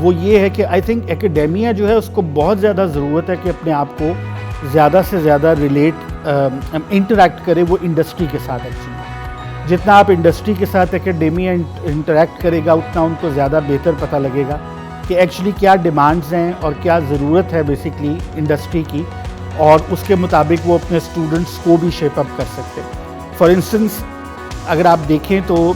وہ یہ ہے کہ آئی تھنک ایکیڈیمیا جو ہے اس کو بہت زیادہ ضرورت ہے کہ اپنے آپ کو زیادہ سے زیادہ انٹریکٹ کرے وہ انڈسٹری کے ساتھ. ایکچولی جتنا آپ انڈسٹری کے ساتھ ایکیڈیمیا انٹریکٹ کرے گا اتنا ان کو زیادہ بہتر پتہ لگے گا کہ ایکچولی کیا ڈیمانڈز ہیں اور کیا ضرورت ہے بیسکلی انڈسٹری کی, اور اس کے مطابق وہ اپنے اسٹوڈنٹس کو بھی شیپ اپ کر سکتے ہیں. فار انسٹنس اگر آپ دیکھیں تو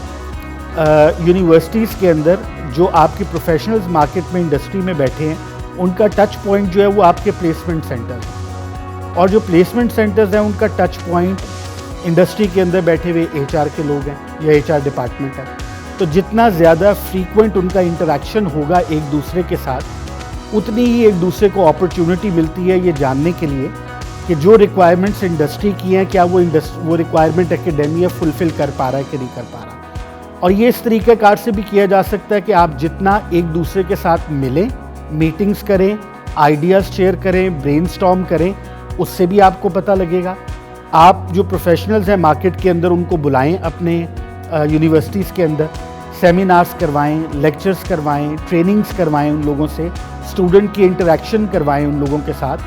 یونیورسٹیز کے اندر جو آپ کے پروفیشنلز مارکیٹ میں انڈسٹری میں بیٹھے ہیں ان کا ٹچ پوائنٹ جو ہے وہ آپ کے پلیسمنٹ سینٹر ہیں, اور جو پلیسمنٹ سینٹرز ہیں ان کا ٹچ پوائنٹ انڈسٹری کے اندر بیٹھے ہوئے ایچ آر کے لوگ ہیں یا ایچ آر ڈپارٹمنٹ ہے. تو جتنا زیادہ فریکوینٹ ان کا انٹریکشن ہوگا ایک دوسرے کے ساتھ اتنی ہی ایک دوسرے کو اپرچونٹی ملتی ہے یہ جاننے کے لیے کہ جو ریکوائرمنٹس انڈسٹری کی ہیں کیا وہ ریکوائرمنٹ ایکیڈیمیا فلفل کر پا رہا ہے کہ نہیں کر پا رہا. اور یہ اس طریقہ کار سے بھی کیا جا سکتا ہے کہ آپ جتنا ایک دوسرے کے ساتھ ملیں, میٹنگز کریں, آئیڈیاز شیئر کریں, برین سٹارم کریں, اس سے بھی آپ کو پتہ لگے گا. آپ جو پروفیشنلز ہیں مارکیٹ کے اندر ان کو بلائیں اپنے یونیورسٹیز کے اندر, سیمینارز کروائیں, لیکچرز کروائیں, ٹریننگز کروائیں ان لوگوں سے, اسٹوڈنٹ کی انٹریکشن کروائیں ان لوگوں کے ساتھ.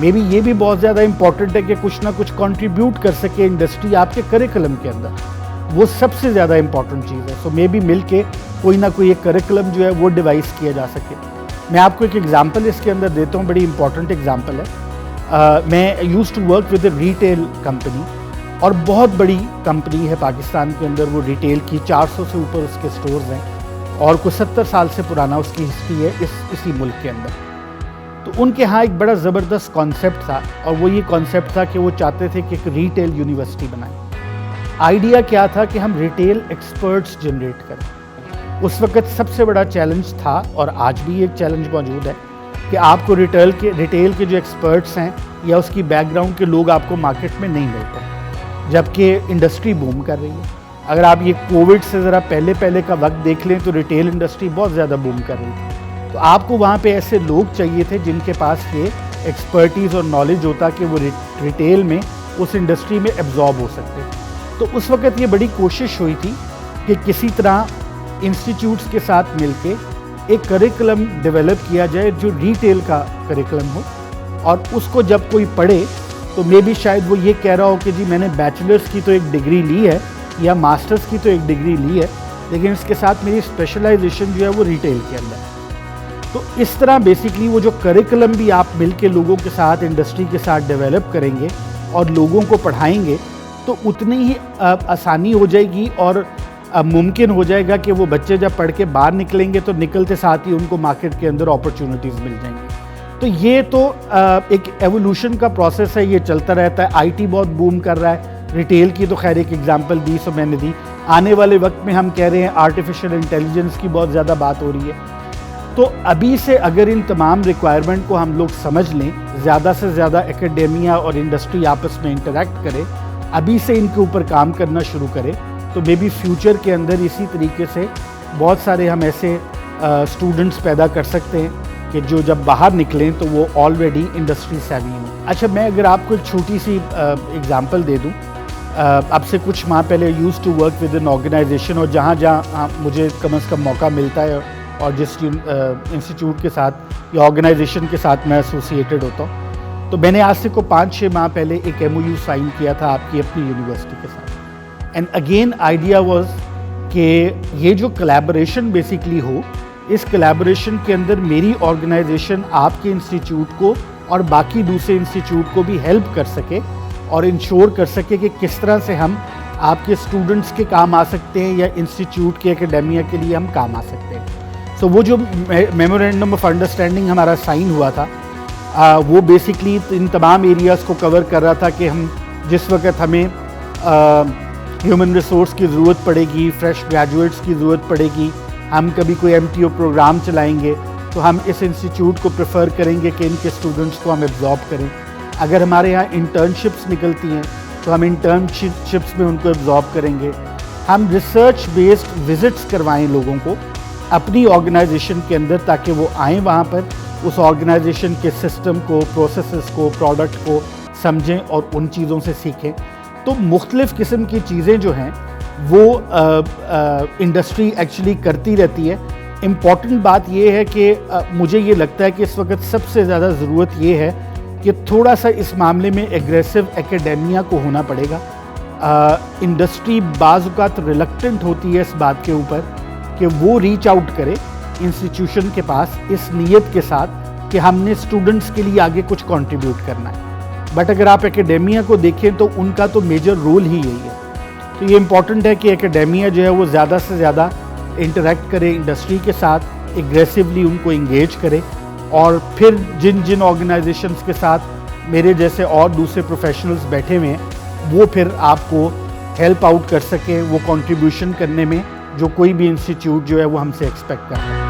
مے بی یہ بھی بہت زیادہ امپورٹنٹ ہے کہ کچھ نہ کچھ کنٹریبیوٹ کر سکے انڈسٹری آپ کے کریکلم کے اندر, وہ سب سے زیادہ امپورٹنٹ چیز ہے. سو مے بی مل کے کوئی نہ کوئی ایک کریکلم جو ہے وہ ڈیوائز کیا جا سکے. میں آپ کو ایک ایگزامپل اس کے اندر دیتا ہوں, بڑی امپورٹنٹ ایگزامپل ہے. میں used to work with a retail company, اور بہت بڑی کمپنی ہے پاکستان کے اندر, وہ ریٹیل کی 400 سے اوپر اس کے سٹورز ہیں اور کوئی 70 سال سے پرانا اس کی ہسٹری ہے اسی ملک کے اندر. تو ان کے ہاں ایک بڑا زبردست کانسیپٹ تھا, اور وہ یہ کانسیپٹ تھا کہ وہ چاہتے تھے کہ ایک ریٹیل یونیورسٹی بنائیں. آئیڈیا کیا تھا کہ ہم ریٹیل ایکسپرٹس جنریٹ کریں. اس وقت سب سے بڑا چیلنج تھا, اور آج بھی ایک چیلنج موجود ہے, کہ آپ کو ریٹیل کے جو ایکسپرٹس ہیں یا اس کی بیک گراؤنڈ کے لوگ آپ کو مارکیٹ میں نہیں ملتے, جبکہ انڈسٹری بوم کر رہی ہے. اگر آپ یہ کووڈ سے ذرا پہلے کا وقت دیکھ لیں تو ریٹیل انڈسٹری بہت زیادہ بوم کر رہی تھی. تو آپ کو وہاں پہ ایسے لوگ چاہیے تھے جن کے پاس یہ ایکسپرٹیز اور نالج ہوتا کہ وہ ریٹیل میں اس انڈسٹری میں ایبزارب ہو سکتے. تو اس وقت یہ بڑی کوشش ہوئی تھی کہ کسی طرح انسٹیٹیوٹس کے ساتھ مل کے ایک کریکلم ڈیولپ کیا جائے جو ریٹیل کا کریکلم ہو, اور اس کو جب کوئی پڑھے تو مے بی شاید وہ یہ کہہ رہا ہو کہ جی میں نے بیچلرز کی تو ایک ڈگری لی ہے یا ماسٹرز کی تو ایک ڈگری لی ہے, لیکن اس کے ساتھ میری اسپیشلائزیشن جو ہے وہ ریٹیل کے اندر ہے. تو اس طرح بیسکلی وہ جو کریکلم بھی آپ مل کے لوگوں کے ساتھ انڈسٹری کے ساتھ ڈیولپ کریں گے اور لوگوں کو پڑھائیں گے تو اتنی ہی آسانی ہو جائے گی, اور ممکن ہو جائے گا کہ وہ بچے جب پڑھ کے باہر نکلیں گے تو نکلتے ساتھ ہی ان کو مارکیٹ کے اندر اپرچونٹیز مل جائیں گی. تو یہ تو ایک ایوولوشن کا پروسیس ہے, یہ چلتا رہتا ہے. آئی ٹی بہت بوم کر رہا ہے, ریٹیل کی تو خیر ایک ایگزامپل دی سو میں نے دی. آنے والے وقت میں ہم کہہ رہے ہیں آرٹیفیشل انٹیلیجنس کی بہت زیادہ بات ہو رہی ہے. تو ابھی سے اگر ان تمام ریکوائرمنٹ کو ہم لوگ سمجھ لیں, زیادہ سے زیادہ ایکیڈیمیا اور انڈسٹری آپس میں انٹریکٹ کرے, ابھی سے ان کے اوپر کام کرنا شروع کرے, تو مے بی فیوچر کے اندر اسی طریقے سے بہت سارے ہم ایسے اسٹوڈنٹس پیدا کر سکتے ہیں کہ جو جب باہر نکلیں تو وہ آلریڈی انڈسٹری سیوی ہوں. اچھا, میں اگر آپ کو ایک چھوٹی سی ایگزامپل دے دوں, اب سے کچھ ماہ پہلے used to work with an organisation, اور جہاں مجھے کم از کم موقع ملتا ہے اور جس انسٹیٹیوٹ کے ساتھ یا آرگنائزیشن کے ساتھ میں ایسوسیٹڈ ہوتا ہوں, تو میں نے آج سے کو 5-6 ماہ پہلے ایک MOU سائن کیا تھا آپ کی اپنی یونیورسٹی کے ساتھ. اینڈ اگین آئیڈیا واز کہ یہ جو کلیبوریشن بیسکلی ہو, اس کلیبوریشن کے اندر میری آرگنائزیشن آپ کے انسٹیٹیوٹ کو اور باقی دوسرے انسٹیٹیوٹ کو بھی ہیلپ کر سکے اور انشور کر سکے کہ کس طرح سے ہم آپ کے اسٹوڈنٹس کے کام آ سکتے ہیں یا انسٹیٹیوٹ کے ایکیڈیمیا کے لیے ہم کام آ سکتے ہیں. سو وہ جو میمورینڈم آف انڈرسٹینڈنگ ہمارا سائن ہوا تھا, وہ بیسکلی ان تمام ایریاز کو کور کر رہا تھا کہ ہم جس وقت ہمیں ہیومن ریسورس کی ضرورت پڑے گی, فریش گریجویٹس کی ضرورت پڑے گی, ہم کبھی کوئی MTO پروگرام چلائیں گے تو ہم اس انسٹیٹیوٹ کو پریفر کریں گے کہ ان کے اسٹوڈنٹس کو ہم ایبزارب کریں. اگر ہمارے یہاں انٹرنشپس نکلتی ہیں تو ہم انٹرنشپس میں ان کو ایبزارب کریں گے. ہم ریسرچ بیسڈ وزٹس کروائیں لوگوں کو اپنی آرگنائزیشن کے اندر, تاکہ وہ آئیں وہاں پر اس آرگنائزیشن کے سسٹم کو, پروسیسز کو, پروڈکٹ کو سمجھیں اور ان چیزوں سے سیکھیں. تو مختلف قسم کی چیزیں جو ہیں وہ انڈسٹری ایکچولی کرتی رہتی ہے, امپورٹنٹ بات یہ ہے کہ مجھے یہ لگتا ہے کہ اس وقت سب سے زیادہ ضرورت یہ ہے کہ تھوڑا سا اس معاملے میں ایگریسو ایکیڈیمیا کو ہونا پڑے گا. انڈسٹری بعض اوقات ریلکٹنٹ ہوتی ہے اس بات کے اوپر کہ وہ ریچ آؤٹ کرے انسٹیٹیوشن کے پاس اس نیت کے ساتھ کہ ہم نے اسٹوڈنٹس کے لیے آگے کچھ کنٹریبیوٹ کرنا ہے. بٹ اگر آپ ایکیڈیمیا کو دیکھیں تو ان کا تو میجر رول ہی یہی ہے. تو یہ امپورٹنٹ ہے کہ ایکیڈیمیا جو ہے وہ زیادہ سے زیادہ انٹریکٹ کرے انڈسٹری کے ساتھ, ایگریسولی ان کو انگیج کرے, اور پھر جن آرگنائزیشنز کے ساتھ میرے جیسے اور دوسرے پروفیشنلز بیٹھے ہوئے ہیں وہ پھر آپ کو ہیلپ آؤٹ کر سکیں وہ کنٹریبیوشن کرنے میں جو کوئی بھی انسٹیٹیوٹ جو ہے وہ ہم سے ایکسپیکٹ کرتا ہے.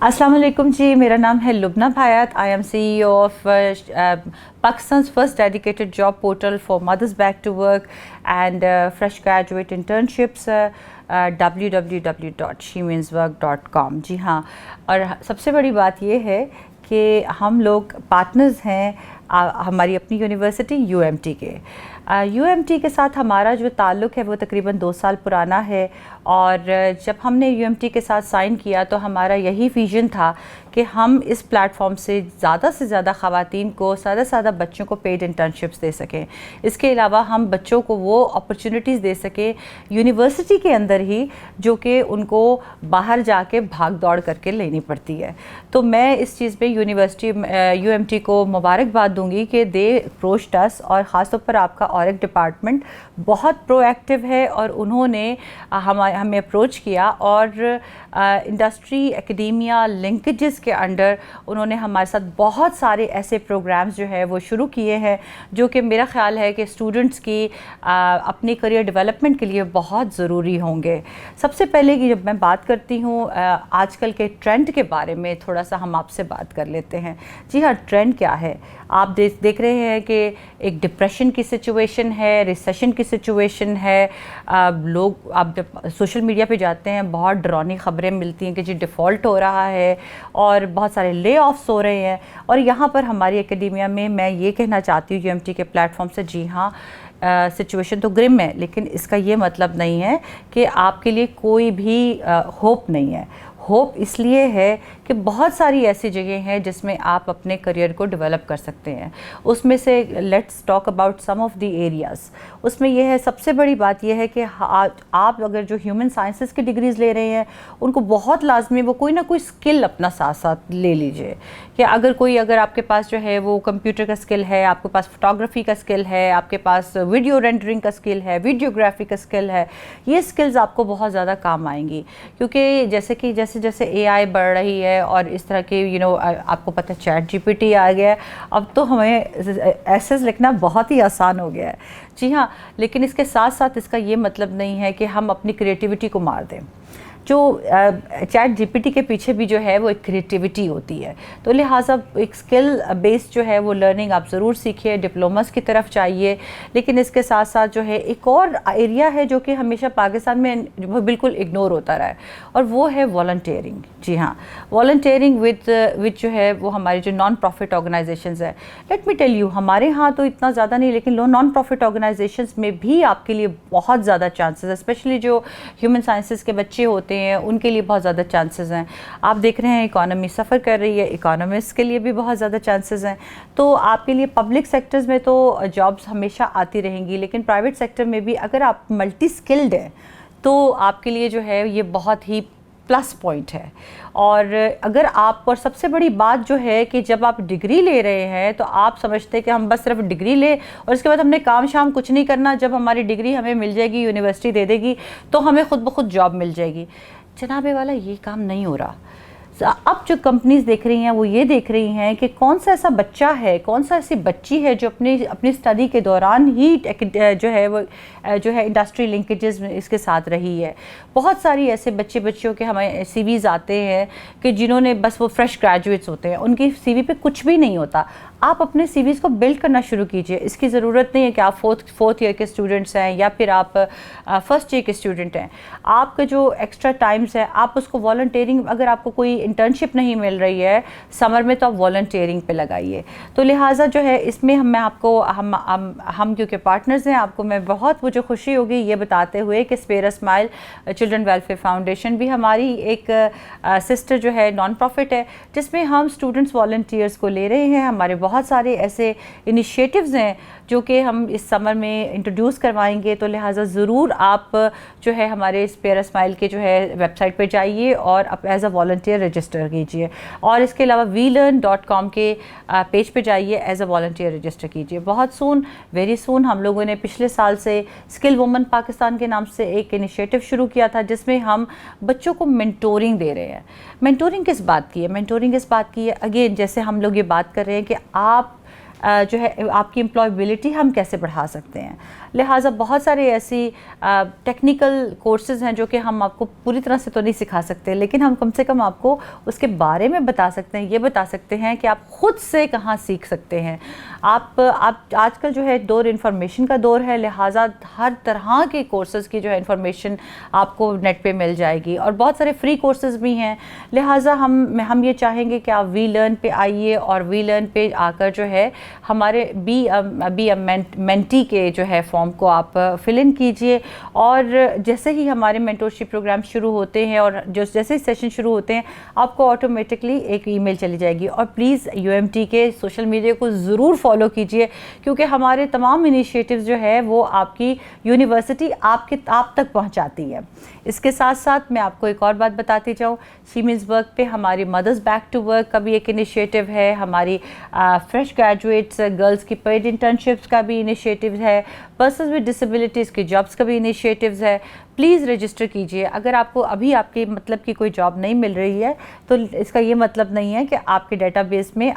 السلام علیکم جی، میرا نام ہے Lubna Bhayat. I am C E O of Pakistan's first dedicated job portal for mothers back to work and fresh graduate internships, www.shemeanswork.com. جی ہاں، اور سب سے بڑی بات یہ ہے کہ ہم لوگ پارٹنرز ہیں ہماری اپنی یونیورسٹی یو ایم ٹی کے. یو ایم ٹی کے ساتھ ہمارا جو تعلق ہے وہ تقریباً 2 سال پرانا ہے، اور جب ہم نے یو ایم ٹی کے ساتھ سائن کیا تو ہمارا یہی ویژن تھا کہ ہم اس پلیٹ فارم سے زیادہ خواتین کو زیادہ بچوں کو پیڈ انٹرنشپس دے سکیں. اس کے علاوہ ہم بچوں کو وہ اپرچونٹیز دے سکیں یونیورسٹی کے اندر ہی جو کہ ان کو باہر جا کے بھاگ دوڑ کر کے لینی پڑتی ہے. تو میں اس چیز پہ یونیورسٹی یو ایم ٹی کو مبارکباد دوں گی کہ دے اپروچڈ اس، اور خاص طور پر آپ کا اور ایک ڈپارٹمنٹ بہت پرو ایکٹیو ہے اور انہوں نے ہمیں اپروچ کیا، اور انڈسٹری اکیڈیمیا لنکیجز کے انڈر انہوں نے ہمارے ساتھ بہت سارے ایسے پروگرامز جو ہے وہ شروع کیے ہیں جو کہ میرا خیال ہے کہ اسٹوڈنٹس کی اپنی کریئر ڈیولپمنٹ کے لیے بہت ضروری ہوں گے. سب سے پہلے کہ جب میں بات کرتی ہوں آج کل کے ٹرینڈ کے بارے میں تھوڑا سا ہم آپ سے بات کر لیتے ہیں. جی ہاں، ٹرینڈ کیا ہے؟ آپ دیکھ رہے ہیں کہ ایک ڈپریشن کی سچویشن ہے، ریسیشن کی سچویشن ہے. لوگ آپ جب سوشل میڈیا پہ جاتے ہیں بہت ڈراؤنی خبریں ملتی ہیں کہ جی ڈیفالٹ ہو رہا ہے اور بہت سارے لے آفس ہو رہے ہیں. اور یہاں پر ہماری اکیڈیمیا میں یہ کہنا چاہتی ہوں یو ایم ٹی کے پلیٹ فارم سے، جی ہاں سچویشن تو گرم ہے، لیکن اس کا یہ مطلب نہیں ہے کہ آپ کے لیے کوئی بھی ہوپ نہیں ہے. ہوپ اس لیے ہے کہ بہت ساری ایسی جگہیں ہیں جس میں آپ اپنے کریئر کو ڈیولپ کر سکتے ہیں. اس میں سے let's talk about some of the areas. اس میں یہ ہے، سب سے بڑی بات یہ ہے کہ آپ اگر جو ہیومن سائنسز کی ڈگریز لے رہے ہیں ان کو بہت لازمی وہ کوئی نہ کوئی اسکل اپنا ساتھ لے لیجئے. کہ اگر آپ کے پاس جو ہے وہ کمپیوٹر کا اسکل ہے، آپ کے پاس فوٹوگرافی کا اسکل ہے، آپ کے پاس ویڈیو رینڈرنگ کا اسکل ہے، ویڈیوگرافی کا اسکل ہے، یہ اسکلز آپ کو بہت زیادہ کام آئیں گی. کیونکہ جیسے اے آئی بڑھ رہی ہے اور اس طرح کے آپ کو پتہ چیٹ جی پی ٹی آ گیا ہے، اب تو ہمیں ایسیز لکھنا بہت ہی آسان ہو گیا ہے. جی ہاں، لیکن اس کے ساتھ ساتھ اس کا یہ مطلب نہیں ہے کہ ہم اپنی کریٹیوٹی کو مار دیں. جو چیٹ جی پی ٹی کے پیچھے بھی جو ہے وہ ایک کریٹیوٹی ہوتی ہے، تو لہٰذا ایک اسکل بیس جو ہے وہ لرننگ آپ ضرور سیکھیے، ڈپلوماز کی طرف چاہیے. لیکن اس کے ساتھ ساتھ جو ہے ایک اور ایریا ہے جو کہ ہمیشہ پاکستان میں بالکل اگنور ہوتا رہا ہے، اور وہ ہے والنٹیئرنگ. جی ہاں، والنٹیئرنگ وتھ جو ہے وہ ہماری جو نان پروفٹ آرگنائزیشنز ہیں. لیٹ می ٹیل یو، ہمارے ہاں تو اتنا زیادہ نہیں، لیکن نان پروفٹ آرگنائزیشنز میں بھی آپ کے لیے بہت زیادہ چانسز، اسپیشلی جو ہیومن سائنسز کے بچے ہوتے ہیں ان کے لیے بہت زیادہ چانسز ہیں. آپ دیکھ رہے ہیں اکانومی سفر کر رہی ہے، اکانومسٹ کے لیے بھی بہت زیادہ چانسز ہیں. تو آپ کے لیے پبلک سیکٹرز میں تو جابس ہمیشہ آتی رہیں گی، لیکن پرائیویٹ سیکٹر میں بھی اگر آپ ملٹی اسکلڈ ہیں تو آپ کے لیے جو ہے یہ بہت ہی پلس پوائنٹ ہے. اور اگر آپ، اور سب سے بڑی بات جو ہے کہ جب آپ ڈگری لے رہے ہیں تو آپ سمجھتے ہیں کہ ہم بس صرف ڈگری لیں اور اس کے بعد ہم نے کام شام کچھ نہیں کرنا، جب ہماری ڈگری ہمیں مل جائے گی، یونیورسٹی دے دے گی تو ہمیں خود بخود جاب مل جائے گی. جناب والا یہ کام نہیں ہو رہا. اب جو کمپنیز دیکھ رہی ہیں وہ یہ دیکھ رہی ہیں کہ کون سا ایسا بچہ ہے، کون سا ایسی بچی ہے جو اپنی اسٹڈی کے دوران ہی جو ہے وہ انڈسٹری لنکیجز اس کے ساتھ رہی ہے. بہت ساری ایسے بچوں کے ہمیں سی ویز آتے ہیں کہ جنہوں نے بس وہ فریش گریجویٹس ہوتے ہیں، ان کی سی وی پہ کچھ بھی نہیں ہوتا. آپ اپنے سی ویز کو بلڈ کرنا شروع کیجئے. اس کی ضرورت نہیں ہے کہ آپ فورتھ ایئر کے اسٹوڈنٹس ہیں یا پھر آپ فرسٹ ایئر کے اسٹوڈنٹ ہیں. آپ کا جو ایکسٹرا ٹائمز ہے آپ اس کو والنٹیئرنگ، اگر آپ کو کوئی انٹرنشپ نہیں مل رہی ہے سمر میں تو آپ والنٹیئرنگ پہ لگائیے. تو لہٰذا جو ہے اس میں میں آپ کو ہم کیونکہ پارٹنرز ہیں، آپ کو میں بہت مجھے خوشی ہوگی یہ بتاتے ہوئے کہ Spare a Smile children welfare foundation بھی ہماری ایک سسٹر جو ہے نان پروفٹ ہے، جس میں ہم اسٹوڈنٹس والنٹیئرس کو لے رہے ہیں. ہمارے بہت سارے ایسے انیشیٹوز ہیں جو کہ ہم اس سمر میں انٹروڈیوس کروائیں گے. تو لہٰذا ضرور آپ جو ہے ہمارے اسپیئر اے اسمائل کے جو ہے ویب سائٹ پہ جائیے اور آپ ایز اے والنٹیئر رجسٹر کیجیے. اور اس کے علاوہ WeLearn.com کے پیج پہ جائیے، ایز اے والنٹیئر رجسٹر کیجیے. بہت سون، ویری سون ہم لوگوں نے پچھلے سال سے اسکل وومن پاکستان کے نام سے ایک انیشیٹو شروع کیا تھا جس میں ہم بچوں کو مینٹورنگ دے رہے ہیں. مینٹورنگ کس بات کی ہے؟ مینٹورنگ اس بات کی ہے، اگین جیسے ہم لوگ یہ بات کر رہے ہیں کہ آپ جو ہے آپ کی امپلائبلٹی ہم کیسے بڑھا سکتے ہیں. لہٰذا بہت سارے ایسی ٹیکنیکل کورسز ہیں جو کہ ہم آپ کو پوری طرح سے تو نہیں سکھا سکتے, لیکن ہم کم سے کم آپ کو اس کے بارے میں بتا سکتے ہیں, یہ بتا سکتے ہیں کہ آپ خود سے کہاں سیکھ سکتے ہیں. آپ آج کل جو ہے دور انفارمیشن کا دور ہے, لہٰذا ہر طرح کے کورسز کی جو ہے انفارمیشن آپ کو نیٹ پہ مل جائے گی, اور بہت سارے فری کورسز بھی ہیں. لہٰذا ہم یہ چاہیں گے کہ آپ وی لرن پہ آئیے, اور وی لرن پہ آ کر جو ہے ہمارے بی مینٹی کے جو ہے فارم کو آپ فل ان کیجئے, اور جیسے ہی ہمارے مینٹورشپ پروگرام شروع ہوتے ہیں اور جیسے ہی سیشن شروع ہوتے ہیں آپ کو آٹومیٹکلی ایک ای میل چلی جائے گی. اور پلیز UMT کے سوشل میڈیا کو ضرور فالو کیجئے, کیونکہ ہمارے تمام انیشیٹیوز جو ہے وہ آپ کی یونیورسٹی آپ تک پہنچاتی ہے. اس کے ساتھ ساتھ میں آپ کو ایک اور بات بتاتی جاؤں, سیمنز ورک پہ ہماری مدرز بیک ٹو ورک کا بھی ایک انیشیٹو ہے, ہماری فریش گریجویٹس گرلز کی پیڈ انٹرنشپس کا بھی انیشیٹو ہے, پرسنز ود ڈسیبلٹیز کی جابس کا بھی انیشیٹوز ہے. پلیز رجسٹر کیجئے. اگر آپ کو ابھی آپ کی مطلب کی کوئی جاب نہیں مل رہی ہے تو اس کا یہ مطلب نہیں ہے کہ آپ کے ڈیٹا بیس میں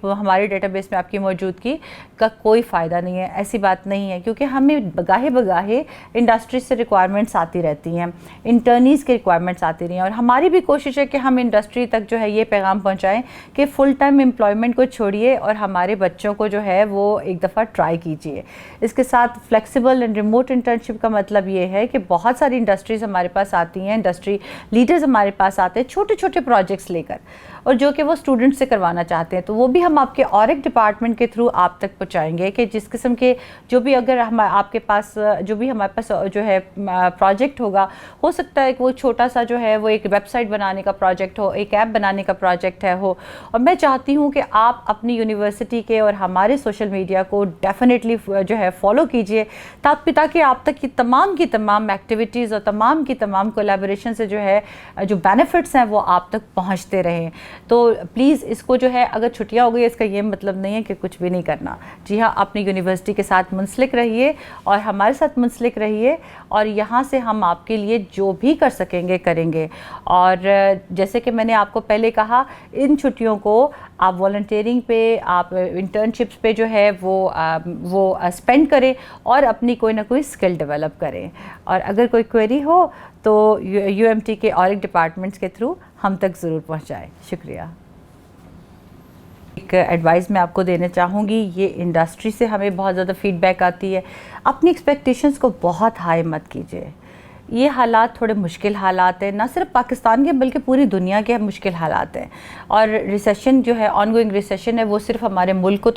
ہمارے ڈیٹا بیس میں آپ کی موجودگی کا کوئی فائدہ نہیں ہے. ایسی بات نہیں ہے, کیونکہ ہمیں بگاہے بگاہے انڈسٹری سے ریکوائرمنٹس آتی رہتی ہیں, انٹرنیز کی ریکوائرمنٹس آتی رہی ہیں, اور ہماری بھی کوشش ہے کہ ہم انڈسٹری تک جو ہے یہ پیغام پہنچائیں کہ فل ٹائم امپلائمنٹ کو چھوڑیے اور ہمارے بچوں کو جو ہے وہ ایک دفعہ ٹرائی کیجیے. اس کے ساتھ فلیکسیبل اینڈ ریموٹ انٹرنشپ کا مطلب یہ ہے کہ بہت ساری انڈسٹریز ہمارے پاس آتی ہیں, انڈسٹری لیڈرز ہمارے پاس آتے ہیں چھوٹے چھوٹے پروجیکٹس لے کر, اور جو کہ وہ اسٹوڈنٹ سے کروانا چاہتے ہیں, تو وہ بھی ہم آپ کے اور ایک ڈپارٹمنٹ کے تھرو آپ تک پہنچائیں گے کہ جس قسم کے جو بھی اگر آپ کے پاس جو بھی ہمارے پاس جو ہے پروجیکٹ ہوگا, ہو سکتا ہے کہ وہ چھوٹا سا جو ہے وہ ایک ویب سائٹ بنانے کا پروجیکٹ ہو, ایک ایپ بنانے کا پروجیکٹ ہو, اور میں چاہتی ہوں کہ آپ اپنی یونیورسٹی کے اور ہمارے سوشل میڈیا کو ڈیفینیٹلی جو ہے فالو کیجئے, تاکہ آپ تک کی تمام ایکٹیویٹیز اور تمام کی تمام کولیبوریشن سے جو ہے جو بینیفٹس ہیں وہ آپ تک پہنچتے رہیں. تو پلیز اس کو جو ہے اگر چھٹیاں ہو گئی اس کا یہ مطلب نہیں ہے کہ کچھ بھی نہیں کرنا. جی ہاں, اپنی یونیورسٹی کے ساتھ منسلک رہیے اور ہمارے ساتھ منسلک رہیے, اور یہاں سے ہم آپ کے لیے جو بھی کر سکیں گے کریں گے. اور جیسے کہ میں نے آپ کو پہلے کہا, ان چھٹیوں کو آپ والنٹیئرنگ پہ, آپ انٹرنشپس پہ جو ہے وہ اسپینڈ کریں اور اپنی کوئی نہ کوئی اسکل ڈیولپ کریں. اور اگر کوئی کوئری ہو تو UMT کے اور ایک ڈپارٹمنٹس کے تھرو ہم تک ضرور پہنچائیں. شکریہ. ایک ایڈوائز میں آپ کو دینا چاہوں گی, یہ انڈسٹری سے ہمیں بہت زیادہ فیڈ بیک آتی ہے, اپنی ایکسپیکٹیشنز کو بہت ہائی مت کیجیے. یہ حالات تھوڑے مشکل حالات ہیں, نہ صرف پاکستان کے بلکہ پوری دنیا کے مشکل حالات ہیں, اور ریسیشن جو ہے آن گوئنگ ریسیشن ہے وہ صرف ہمارے ملک کو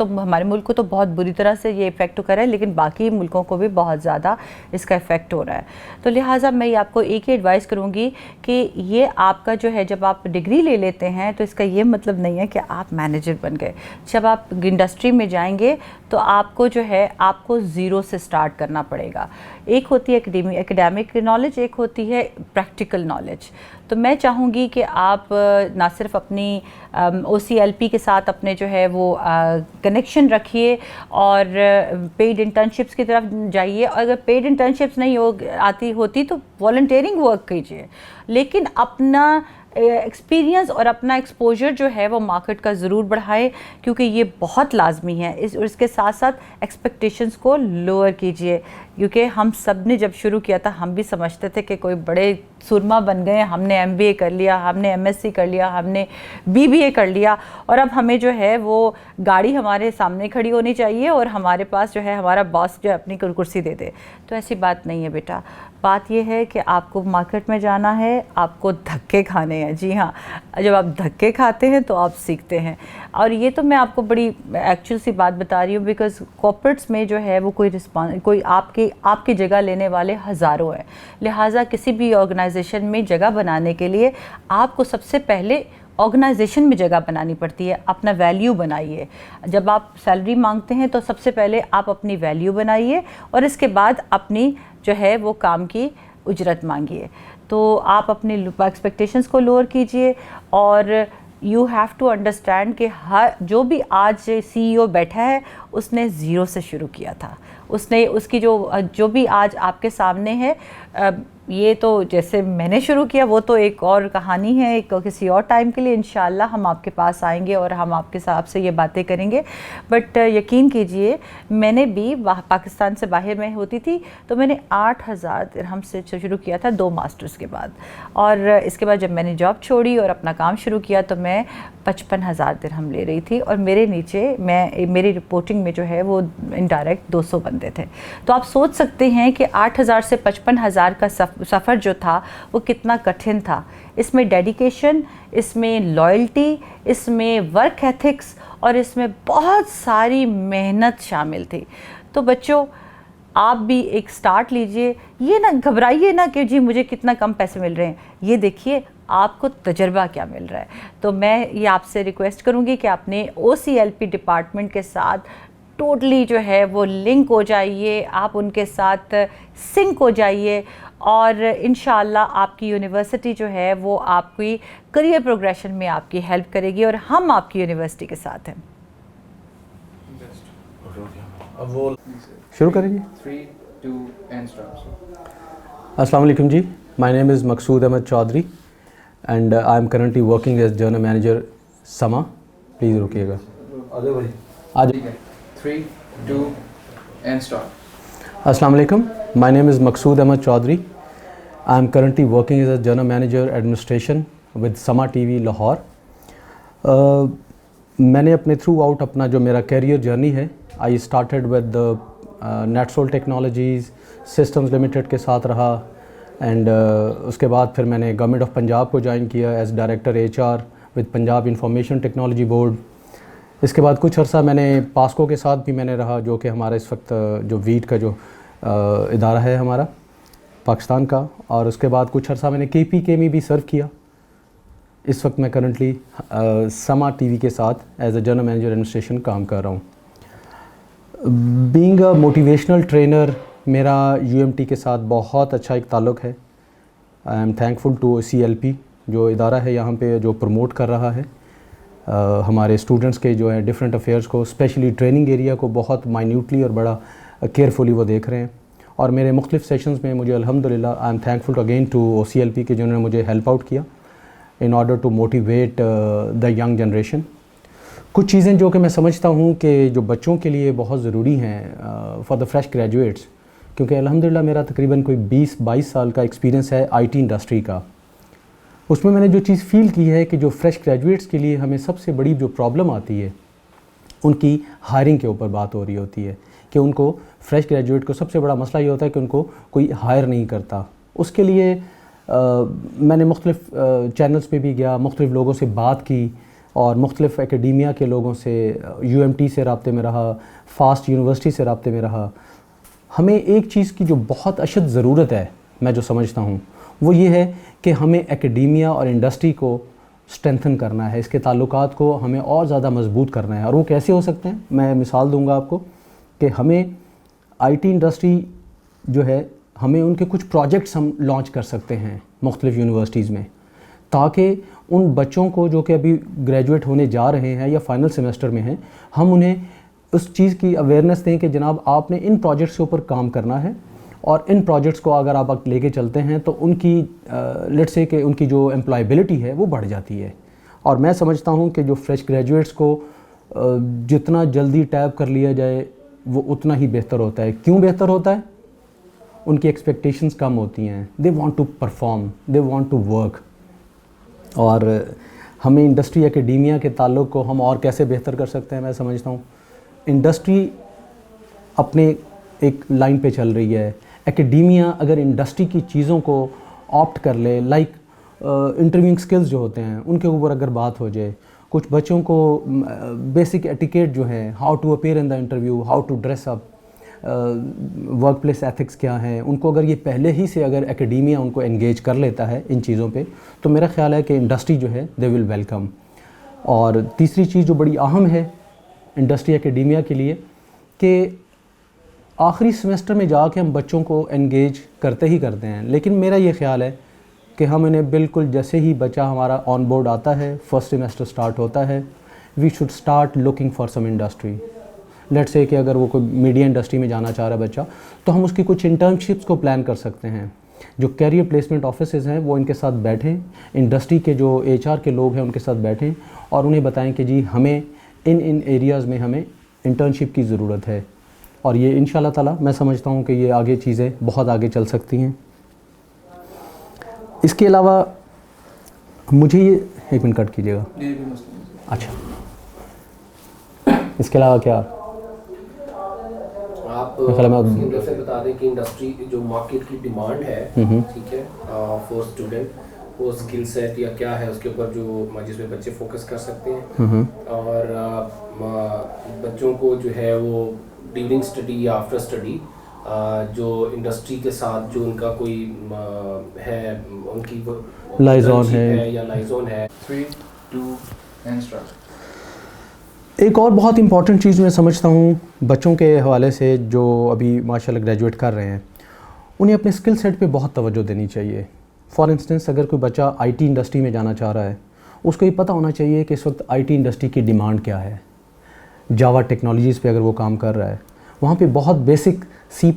تو بہت بری طرح سے یہ افیکٹ کر رہا ہے, لیکن باقی ملکوں کو بھی بہت زیادہ اس کا افیکٹ ہو رہا ہے. تو لہٰذا میں آپ کو ایک ہی ایڈوائز کروں گی کہ یہ آپ کا جو ہے جب آپ ڈگری لے لیتے ہیں تو اس کا یہ مطلب نہیں ہے کہ آپ مینیجر بن گئے. جب آپ انڈسٹری میں جائیں گے تو آپ کو جو ہے آپ کو زیرو سے سٹارٹ کرنا پڑے گا. ایک ہوتی ہے اکیڈیمک نالج, ایک ہوتی ہے پریکٹیکل نالج. تو میں چاہوں گی کہ آپ نہ صرف اپنی OCLP کے ساتھ اپنے جو ہے وہ کنیکشن رکھیے اور پیڈ انٹرنشپس کی طرف جائیے, اور اگر پیڈ انٹرنشپس نہیں ہوتی تو والنٹیئرنگ ورک کیجیے, لیکن اپنا ایکسپیرینس اور اپنا ایکسپوجر جو ہے وہ مارکیٹ کا ضرور بڑھائیں, کیونکہ یہ بہت لازمی ہے. اس کے ساتھ ساتھ ایکسپیکٹیشنز کو لوور کیجیے, کیونکہ ہم سب نے جب شروع کیا تھا ہم بھی سمجھتے تھے کہ کوئی بڑے سرما بن گئے, ہم نے MBA کر لیا, ہم نے MSc کر لیا, ہم نے BBA کر لیا, اور اب ہمیں جو ہے وہ گاڑی ہمارے سامنے کھڑی ہونی چاہیے اور ہمارے پاس جو ہے ہمارا باس جو ہے اپنی کرسی دے دے. تو ایسی بات نہیں ہے بیٹا. بات یہ ہے کہ آپ کو مارکیٹ میں جانا ہے, آپ کو دھکے کھانے ہیں. جی ہاں, جب آپ دھکے کھاتے ہیں تو آپ سیکھتے ہیں. اور یہ تو میں آپ کو بڑی ایکچوئل سی بات بتا رہی ہوں, بیکاز کارپوریٹس میں جو ہے وہ کوئی آپ کی جگہ لینے والے ہزاروں ہیں. لہٰذا کسی بھی آرگنائزیشن میں جگہ بنانے کے لیے آپ کو سب سے پہلے آرگنائزیشن میں جگہ بنانی پڑتی ہے. اپنا ویلیو بنائیے. جب آپ سیلری مانگتے ہیں تو سب سے پہلے آپ اپنی ویلیو بنائیے, اور اس کے بعد اپنی جو ہے وہ کام کی اجرت مانگیے. تو آپ اپنی ایکسپیکٹیشنز کو لوور کیجئے, اور یو ہیو ٹو انڈرسٹینڈ کہ جو بھی آج CEO بیٹھا ہے اس نے زیرو سے شروع کیا تھا, اس نے اس کی جو بھی آج آپ کے سامنے ہے یہ تو جیسے میں نے شروع کیا وہ تو ایک اور کہانی ہے, ایک کسی اور ٹائم کے لیے انشاءاللہ ہم آپ کے پاس آئیں گے اور ہم آپ کے صاحب سے یہ باتیں کریں گے. بٹ یقین کیجئے میں نے بھی پاکستان سے باہر میں ہوتی تھی تو میں نے 8,000 درہم سے شروع کیا تھا 2 ماسٹرز کے بعد, اور اس کے بعد جب میں نے جاب چھوڑی اور اپنا کام شروع کیا تو میں 55,000 درہم لے رہی تھی, اور میرے نیچے میری رپورٹنگ میں جو ہے وہ انڈائریکٹ 200 بندے تھے. تو آپ سوچ سکتے ہیں کہ 8,000 سے 55,000 کا سفر جو تھا وہ کتنا کٹھن تھا. اس میں ڈیڈیکیشن, اس میں لائلٹی, اس میں ورک ایتھکس اور اس میں بہت ساری محنت شامل تھی. تو بچوں آپ بھی ایک سٹارٹ لیجئے, یہ نہ گھبرائیے نہ کہ جی مجھے کتنا کم پیسے مل رہے ہیں, یہ دیکھیے آپ کو تجربہ کیا مل رہا ہے. تو میں یہ آپ سے ریکویسٹ کروں گی کہ اپنے OCLP ڈپارٹمنٹ کے ساتھ ٹوٹلی جو ہے وہ لنک ہو جائیے, آپ ان کے ساتھ سنک ہو جائیے, اور انشاءاللہ آپ کی یونیورسٹی جو ہے وہ آپ کی کریئر پروگریشن میں آپ کی ہیلپ کرے گی, اور ہم آپ کی یونیورسٹی کے ساتھ ہیں. شروع کریں جی. 3, 2 and start. السلام علیکم جی. My name is Maqsood Ahmed Chaudhry and I am currently working as general manager Samaa. Please رکیے گا. آج 3, 2 and start. السلام علیکم. My name is Maqsood Ahmed Chaudhry. I am currently working as a general manager administration with Samaa T V Lahore. میں نے اپنے تھرو آؤٹ اپنا جو میرا کیریئر جرنی ہے, I started with Netsol technologies systems limited کے ساتھ رہا, اینڈ اس کے بعد پھر میں نے گورنمنٹ آف پنجاب کو جوائن کیا as director HR with Punjab information technology board. اس کے بعد کچھ عرصہ میں نے پاسکو کے ساتھ بھی میں نے رہا, جو کہ ہمارا اس وقت جو ویٹ کا جو ادارہ ہے ہمارا پاکستان کا, اور اس کے بعد کچھ عرصہ میں نے KPK میں بھی سرو کیا. اس وقت میں کرنٹلی سما ٹی وی کے ساتھ as a general manager administration کام کر رہا ہوں. بینگ اے موٹیویشنل ٹرینر میرا UMT کے ساتھ بہت اچھا ایک تعلق ہے. I am thankful to CLP جو ادارہ ہے یہاں پہ جو پروموٹ کر رہا ہے ہمارے اسٹوڈنٹس کے جو ہے ڈفرینٹ افیئرس کو, اسپیشلی ٹریننگ ایریا کو بہت مائنیوٹلی اور بڑا کیئرفلی وہ دیکھ رہے ہیں. اور میرے مختلف سیشنز میں مجھے الحمدللہ I am thankful again to CLP کے جنہوں نے مجھے ہیلپ آؤٹ کیا in order to motivate the young generation. کچھ چیزیں جو کہ میں سمجھتا ہوں کہ جو بچوں کے لیے بہت ضروری ہیں فار دا فریش گریجویٹس, کیونکہ الحمدللہ میرا تقریباً کوئی 20-22 سال کا ایکسپیرینس ہے IT انڈسٹری کا. اس میں نے جو چیز فیل کی ہے کہ جو فریش گریجویٹس کے لیے ہمیں سب سے بڑی جو پرابلم آتی ہے ان کی ہائرنگ کے اوپر بات ہو رہی ہوتی ہے, کہ ان کو فریش گریجویٹ کو سب سے بڑا مسئلہ یہ ہوتا ہے کہ ان کو کوئی ہائر نہیں کرتا. اس کے لیے میں نے مختلف چینلز پہ بھی گیا, مختلف لوگوں سے بات کی, اور مختلف اکیڈیمیا کے لوگوں سے UMT سے رابطے میں رہا, فاسٹ یونیورسٹی سے رابطے میں رہا. ہمیں ایک چیز کی جو بہت اشد ضرورت ہے میں جو سمجھتا ہوں وہ یہ ہے کہ ہمیں اکیڈیمیا اور انڈسٹری کو اسٹرینتھن کرنا ہے, اس کے تعلقات کو ہمیں اور زیادہ مضبوط کرنا ہے. اور وہ کیسے ہو سکتے ہیں, میں مثال دوں گا آپ کو کہ ہمیں IT انڈسٹری جو ہے ہمیں ان کے کچھ پروجیکٹس ہم لانچ کر سکتے ہیں مختلف یونیورسٹیز میں, تاکہ ان بچوں کو جو کہ ابھی گریجویٹ ہونے جا رہے ہیں یا فائنل سیمسٹر میں ہیں, ہم انہیں اس چیز کی اویئرنیس دیں کہ جناب آپ نے ان پروجیکٹس کے اوپر کام کرنا ہے, اور ان پروجیکٹس کو اگر آپ لے کے چلتے ہیں تو ان کی لیٹ سے کہ ان کی جو امپلائیبلٹی ہے وہ بڑھ جاتی ہے. اور میں سمجھتا ہوں کہ جو فریش گریجویٹس کو جتنا جلدی ٹیپ کر لیا جائے وہ اتنا ہی بہتر ہوتا ہے. کیوں بہتر ہوتا ہے؟ ان کی ایکسپیکٹیشنز کم ہوتی ہیں, they want to perform, they want to work. اور ہمیں انڈسٹری اکیڈیمیا کے تعلق کو ہم اور کیسے بہتر کر سکتے ہیں, میں سمجھتا ہوں انڈسٹری اپنے ایک لائن پہ چل رہی ہے, اکیڈیمیا اگر انڈسٹری کی چیزوں کو آپٹ کر لے, لائک انٹرویوئنگ سکلز جو ہوتے ہیں ان کے اوپر اگر بات ہو جائے, کچھ بچوں کو بیسک ایٹیکیٹ جو ہے, how to appear in the interview, how to dress up, work place ethics کیا ہیں, ان کو اگر یہ پہلے ہی سے اگر اکیڈیمیا ان کو انگیج کر لیتا ہے ان چیزوں پہ, تو میرا خیال ہے کہ انڈسٹری جو ہے دے ول ویلکم. اور تیسری چیز جو بڑی اہم ہے انڈسٹری اکیڈیمیا کے لیے, کہ آخری سیمسٹر میں جا کے ہم بچوں کو انگیج کرتے ہی کرتے ہیں, لیکن میرا یہ خیال ہے کہ ہم انہیں بالکل جیسے ہی بچہ ہمارا آن بورڈ آتا ہے, فرسٹ سیمسٹر سٹارٹ ہوتا ہے, we should start looking for some industry. Late سے کہ اگر وہ کوئی میڈیا انڈسٹری میں جانا چاہ رہا ہے بچہ, تو ہم اس کی کچھ انٹرنشپس کو پلان کر سکتے ہیں. جو کیریئر پلیسمنٹ آفیسز ہیں وہ ان کے ساتھ بیٹھیں, انڈسٹری کے جو HR کے لوگ ہیں ان کے ساتھ بیٹھیں اور انہیں بتائیں کہ جی ہمیں ان ایریاز میں ہمیں انٹرنشپ کی ضرورت ہے. اور یہ ان شاء اللہ تعالیٰ میں سمجھتا ہوں کہ یہ آگے چیزیں بہت آگے چل سکتی ہیں. اس کے علاوہ مجھے یہ ایک منٹ کٹ کیجیے گا. اچھا, اس کے علاوہ کیا آپ سے بتا دیں کہ انڈسٹری جو مارکیٹ کی ڈیمانڈ ہے, ٹھیک ہے, فور اسٹوڈنٹ وہ اسکل سیٹ یا کیا ہے اس کے اوپر جو جس میں بچے فوکس کر سکتے ہیں, اور بچوں کو جو ہے وہ ڈیورنگ اسٹڈی یا آفٹر اسٹڈی جو انڈسٹری کے ساتھ جو ان کا کوئی ہے ان کی لائزون ہے یا لائزون ہے. 3, 2 and start. ایک اور بہت امپورٹنٹ چیز میں سمجھتا ہوں بچوں کے حوالے سے جو ابھی ماشاءاللہ گریجویٹ کر رہے ہیں, انہیں اپنے اسکل سیٹ پہ بہت توجہ دینی چاہیے. فار انسٹنس اگر کوئی بچہ IT انڈسٹری میں جانا چاہ رہا ہے, اس کو یہ پتہ ہونا چاہیے کہ اس وقت IT انڈسٹری کی ڈیمانڈ کیا ہے. جاوا ٹیکنالوجیز پہ اگر وہ کام کر رہا ہے, وہاں پہ بہت بیسک C++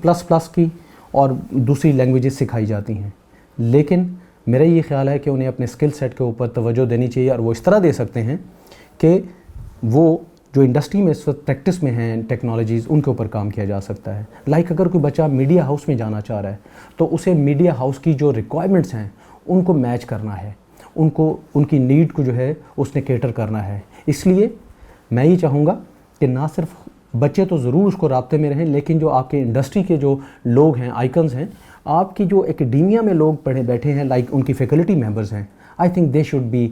کی اور دوسری لینگویجز سکھائی جاتی ہیں. لیکن میرا یہ خیال ہے کہ انہیں اپنے اسکل سیٹ کے اوپر توجہ دینی چاہیے, اور وہ اس طرح دے سکتے ہیں کہ وہ جو انڈسٹری میں اس وقت پریکٹس میں ہیں ٹیکنالوجیز, ان کے اوپر کام کیا جا سکتا ہے. لائک اگر کوئی بچہ میڈیا ہاؤس میں جانا چاہ رہا ہے تو اسے میڈیا ہاؤس کی جو ریکوائرمنٹس ہیں ان کو میچ کرنا ہے, ان کی نیڈ کو جو ہے اس نے کیٹر کرنا ہے. اس لیے میں یہ چاہوں گا کہ نہ صرف بچے تو ضرور اس کو رابطے میں رہیں, لیکن جو آپ کے انڈسٹری کے جو لوگ ہیں, آئیکنز ہیں, آپ کی جو اکیڈیمیا میں لوگ بیٹھے ہیں, لائک ان کی فیکلٹی ممبرز ہیں, I think they should be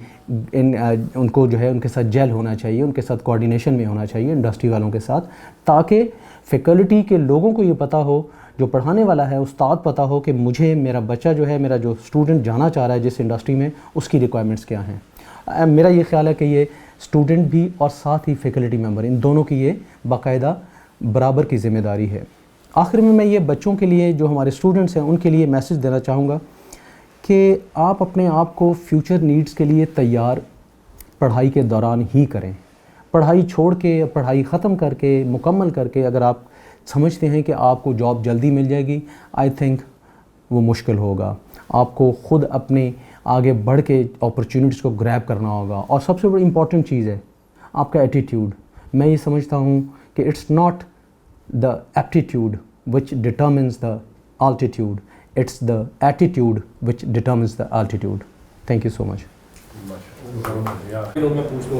ان کو جو ہے ان کے ساتھ جیل ہونا چاہیے, ان کے ساتھ کوآرڈینیشن میں ہونا چاہیے انڈسٹری والوں کے ساتھ, تاکہ فیکلٹی کے لوگوں کو یہ پتہ ہو, جو پڑھانے والا ہے استاد پتہ ہو کہ مجھے میرا بچہ جو ہے, میرا جو اسٹوڈنٹ جانا چاہ رہا ہے جس انڈسٹری میں, اس کی ریکوائرمنٹس کیا ہیں. میرا یہ خیال ہے کہ یہ اسٹوڈنٹ بھی اور ساتھ ہی فیکلٹی ممبر, ان دونوں کی یہ باقاعدہ برابر کی ذمہ داری ہے. آخر میں یہ بچوں کے لیے جو ہمارے اسٹوڈنٹس ہیں ان کے لیے میسج دینا چاہوں گا کہ آپ اپنے آپ کو فیوچر نیڈز کے لیے تیار پڑھائی کے دوران ہی کریں. پڑھائی چھوڑ کے, پڑھائی ختم کر کے, مکمل کر کے اگر آپ سمجھتے ہیں کہ آپ کو جاب جلدی مل جائے گی, آئی تھنک وہ مشکل ہوگا. آپ کو خود اپنے آگے بڑھ کے اپرچونٹیز کو گریب کرنا ہوگا. اور سب سے بڑی امپورٹنٹ چیز ہے آپ کا ایٹیٹیوڈ. میں یہ سمجھتا ہوں کہ it's not the aptitude which determines the altitude, it's the attitude which determines the altitude. Thank you so much.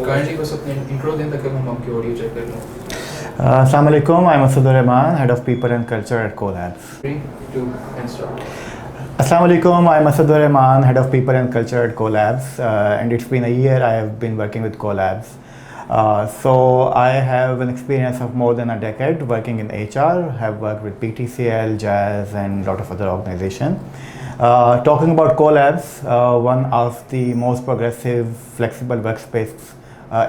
Kindly بس اپنے انٹرو دیں تاکہ ہم آپ کی آڈیو چیک کر لیں. السلام علیکم, I'm Asad Rahman, Head of People and Culture at Colabs. 3, 2 and start. Assalamu alaikum, I'm Asad Rahman, Head of People and Culture at Colabs, and it's been a year I have been working with Colabs. So I have an experience of more than a decade working in HR, have worked with PTCL, Jazz and a lot of other organizations. Talking about Colabs, one of the most progressive flexible workspaces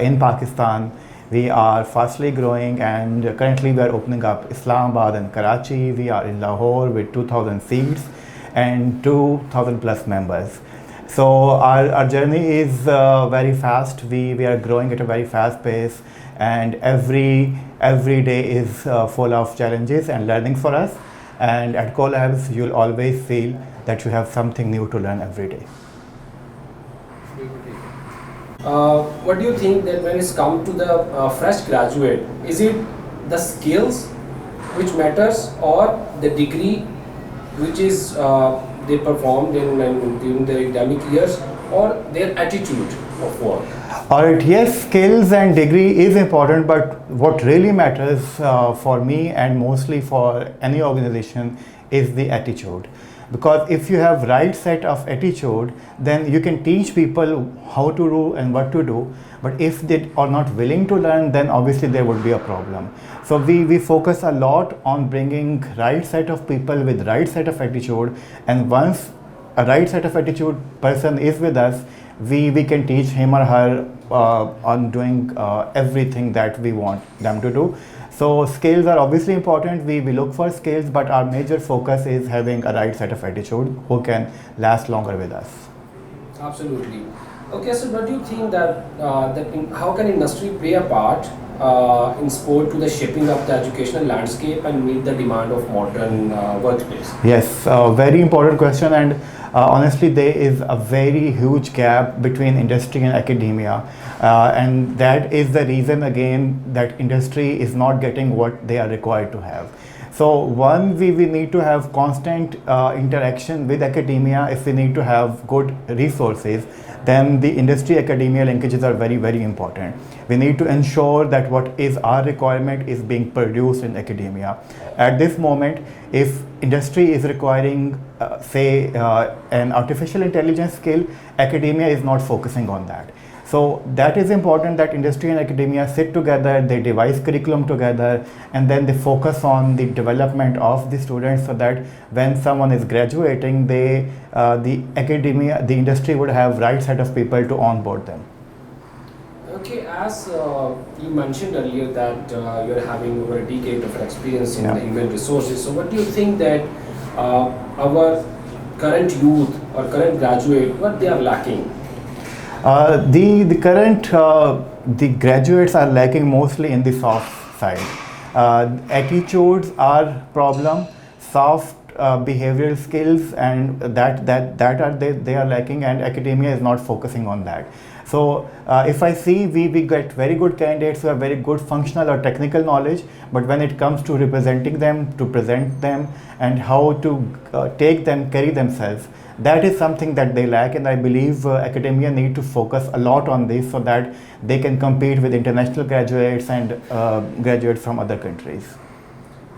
in Pakistan. We are fastly growing and currently we are opening up Islamabad and Karachi. We are in Lahore with 2,000 seats and 2,000 plus members. So our journey is very fast. We are growing at a very fast pace, and every day is full of challenges and learning for us. And at Colabs, you'll always feel that you have something new to learn every day. What do you think that when it's come to the fresh graduate, is it the skills which matters or the degree which is they performed during their academic years, or their attitude of work? Alright, yes, skills and degree is important, but what really matters for me and mostly for any organization is the attitude. Because if you have right set of attitude, then you can teach people how to do and what to do. But if they are not willing to learn, then obviously there would be a problem. So we focus a lot on bringing right set of people with right set of attitude. And once a right set of attitude person is with us, we can teach him or her on doing everything that we want them to do. So skills are obviously important. We look for skills, but our major focus is having a right set of attitude who can last longer with us. Absolutely. Okay, so what do you think that how can industry play a part in sport to the shaping of the educational landscape and meet the demand of modern workplace? Yes, very important question, and honestly, there is a very huge gap between industry and academia, and that is the reason again that industry is not getting what they are required to have. So one, we need to have constant interaction with academia. If we need to have good resources, then the industry academia linkages are very, very important. We need to ensure that what is our requirement is being produced in academia. At this moment, if industry is requiring say an artificial intelligence skill, academia is not focusing on that. So that is important that industry and academia sit together, they devise curriculum together, and then they focus on the development of the students, so that when someone is graduating, the academia, the industry would have right set of people to onboard them. Okay, as you mentioned earlier that you're having over a decade of experience in Yeah. the human resources. So what do you think that our current youth or current graduate, what they are lacking? The current the graduates are lacking mostly in the soft side. Attitudes are problem, soft behavioral skills, and that are they are lacking, and academia is not focusing on that. So if I see, we get very good candidates who have very good functional or technical knowledge, but when it comes to representing them, to present them, and how to take them, carry themselves, that is something that they lack, and I believe academia need to focus a lot on this, so that they can compete with international graduates and graduates from other countries.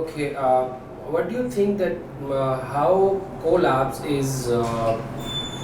Okay, what do you think that how Colabs is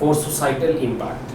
for societal impact?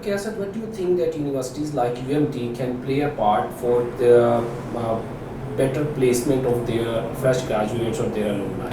Okay, so what do you think that universities like UMT can play a part for the better placement of their fresh graduates or their alumni?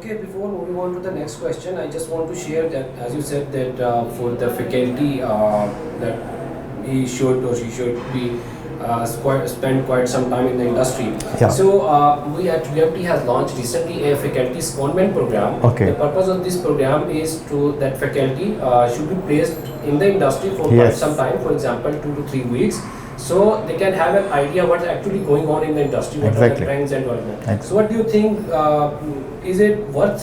Okay, before moving on to the next question, I just want to share that, as you said, that for the faculty, that he should or she should be spend quite some time in the industry. Yeah. So we at UMT has launched recently a faculty secondment program. Okay. The purpose of this program is that faculty should be placed in the industry for quite some time, for example 2 to 3 weeks. So they can have an idea what's actually going on in the industry, what are the trends and development. So what do you think, is it worth?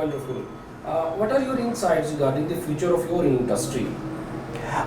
Wonderful. What are your insights regarding the future of your industry?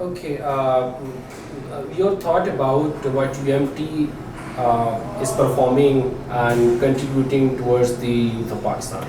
Okay, your thought about what UMT is performing and contributing towards the youth of Pakistan?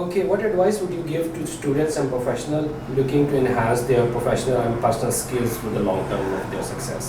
Okay, what advice would you give to students and professionals looking to enhance their professional and personal skills for the long term of their success?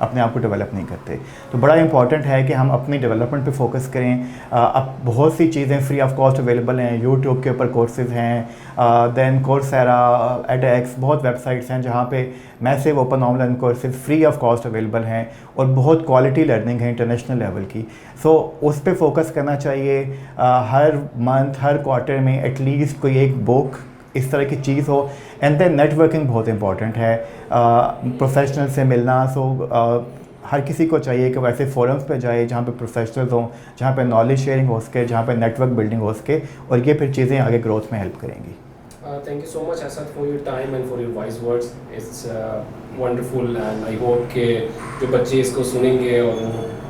اپنے آپ کو develop نہیں کرتے. تو بڑا important ہے کہ ہم اپنی ڈیولپمنٹ پہ فوکس کریں. اب بہت سی چیزیں فری آف کاسٹ اویلیبل ہیں, یوٹیوب کے اوپر کورسز ہیں, دین کورسیرا, ایڈیکس, بہت ویب سائٹس ہیں جہاں پہ massive open online courses free of cost available ہیں اور بہت کوالٹی لرننگ ہے انٹرنیشنل لیول کی. سو اس پہ فوکس کرنا چاہیے. ہر منتھ, ہر کوارٹر میں ایٹ لیسٹ کوئی ایک بک اس طرح کی چیز ہو. اینڈ دین نیٹ ورکنگ بہت امپورٹنٹ ہے, پروفیشنل سے ملنا. سو ہر کسی کو چاہیے کہ ویسے فورمز پہ جائے جہاں پہ پروفیشنلز ہوں, جہاں پہ نالج شیئرنگ ہو سکے, جہاں پہ نیٹ ورک بلڈنگ ہو سکے, اور یہ پھر چیزیں آگے گروتھ میں ہیلپ کریں گی. Thank you so much Asad for your time and for your wise words. It's wonderful and I hope کہ جو بچے اس کو سنیں گے اور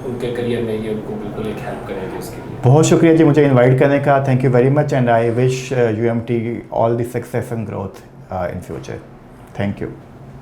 ان کے کریئر میں یہ ان کو بالکل ایک ہیلپ کریں گے اس کے لیے. بہت شکریہ جی مجھے انوائٹ کرنے کا. Thank you very much and I wish UMT all the success and growth in future. Thank you.